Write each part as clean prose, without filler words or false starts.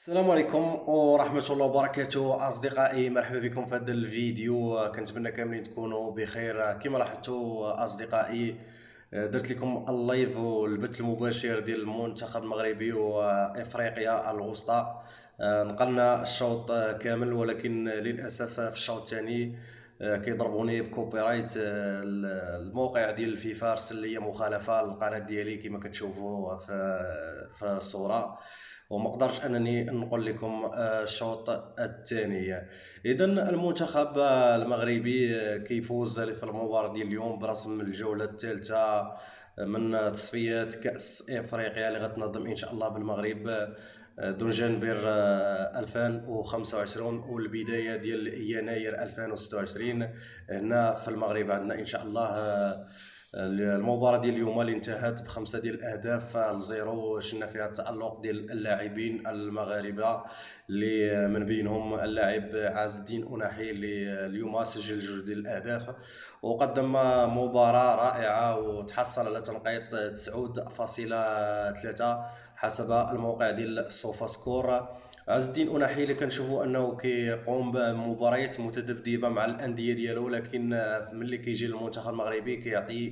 السلام عليكم ورحمة الله وبركاته أصدقائي، مرحبا بكم في هذا الفيديو. كنتمنى كاملين تكونوا بخير. كما لاحظتوا أصدقائي، درت لكم اللايف والبث المباشر ديال المنتخب المغربي وإفريقيا الوسطى. نقلنا الشوط كامل، ولكن للأسف في الشوط الثاني كيضربوني بكوبي رايت. الموقع ديال الفيفا ارسل لي مخالفة للقناة ديالي كما كتشوفوا في الصورة، وما قدرش انني نقول لكم الشوط الثاني. اذا المنتخب المغربي كيفوز في المباراه ديال اليوم برسم الجوله الثالثه من تصفيات كاس افريقيا اللي غتنظم ان شاء الله بالمغرب دون جانبير 2025 والبدايه ديال يناير 2026 هنا في المغرب. عندنا ان شاء الله المباراة ديال اليوم اللي انتهت بخمسة ديال الأهداف لزيرو، شفنا فيها التألق ديال اللاعبين المغاربة اللي من بينهم اللاعب عز الدين أناحي اللي اليوم سجل جوج ديال الأهداف وقدم مباراة رائعة وتحصل على تنقيط 9.3 حسب الموقع ديال سوفا سكور. عز الدين أناحي اللي كنشوفوا انه كيقوم بمباريات متذبذبه مع الانديه ديالو، لكن ملي كيجي للمنتخب المغربي كيعطي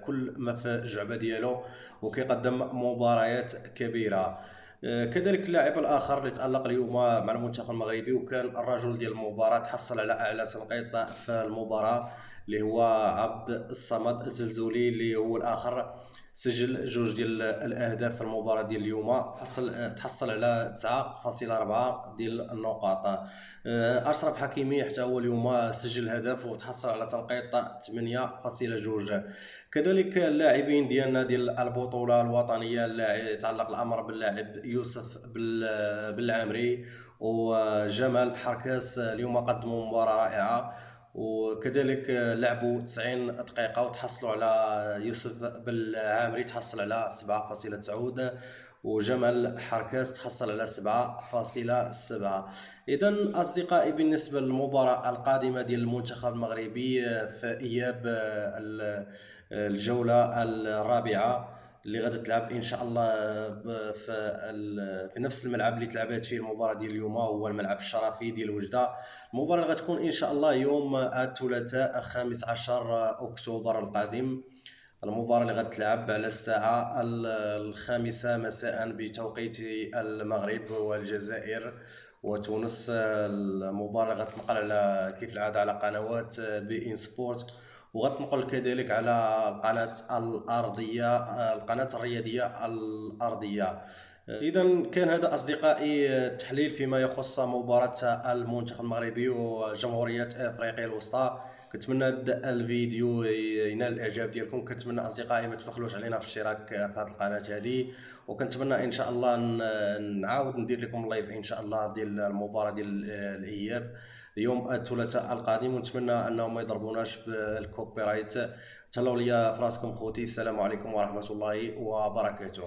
كل ما في الجعبه ديالو وكيقدم مباريات كبيره. كذلك اللاعب الاخر اللي تالق اليوم مع المنتخب المغربي وكان الرجل ديال المباراه، تحصل على اعلى تنقيط في المباراه، اللي هو عبد الصمد الزلزولي، اللي هو الاخر سجل جوج ديال الاهداف في المباراه ديال اليوم. تحصل على 9.4 ديال النقاط. اشرف حكيمي حتى هو اليوم سجل هدف وتحصل على تنقيط 8.2. كذلك اللاعبين ديالنا ديال البطوله الوطنيه اللي يتعلق الامر باللاعب يوسف بالعامري وجمال حركاس، اليوم قدموا مباراه رائعه وكذلك لعبوا 90 دقيقة وتحصلوا على يوسف بالعامري تحصل على 7.9 وجمال حركاس تحصل على 7.7. إذا أصدقائي، بالنسبة للمباراة القادمة ديال المنتخب المغربي في إياب الجولة الرابعة اللي غادي تلعب ان شاء الله في نفس الملعب اللي تلعبات فيه المباراه ديال اليوم، هو الملعب الشرفي ديال وجده. المباراه اللي غتكون ان شاء الله يوم الثلاثاء 15 اكتوبر القادم. المباراه اللي غتلعب على الساعه 5 مساء بتوقيت المغرب والجزائر وتونس. المباراه غتنقل على كيف العاده على قنوات بي ان سبورت، وغتنقل كذلك على القناة الرياضية الأرضية. إذا كان هذا أصدقائي التحليل فيما يخص مباراة المنتخب المغربي وجمهورية أفريقيا الوسطى. كنتمنى هذا الفيديو ينال الإعجاب ديالكم. كنتمنى أصدقائي ما تبخلوش علينا في الاشتراك في هذه القناة هذه، وكنتمنى إن شاء الله نعاود ندير لكم لايف إن شاء الله ديال المباراة ديال الإياب يوم الثلاثاء القادم، ونتمنى انهم ما يضربوناش بالكوبي رايت. تهلاو ليا فراسكم خوتي. السلام عليكم ورحمه الله وبركاته.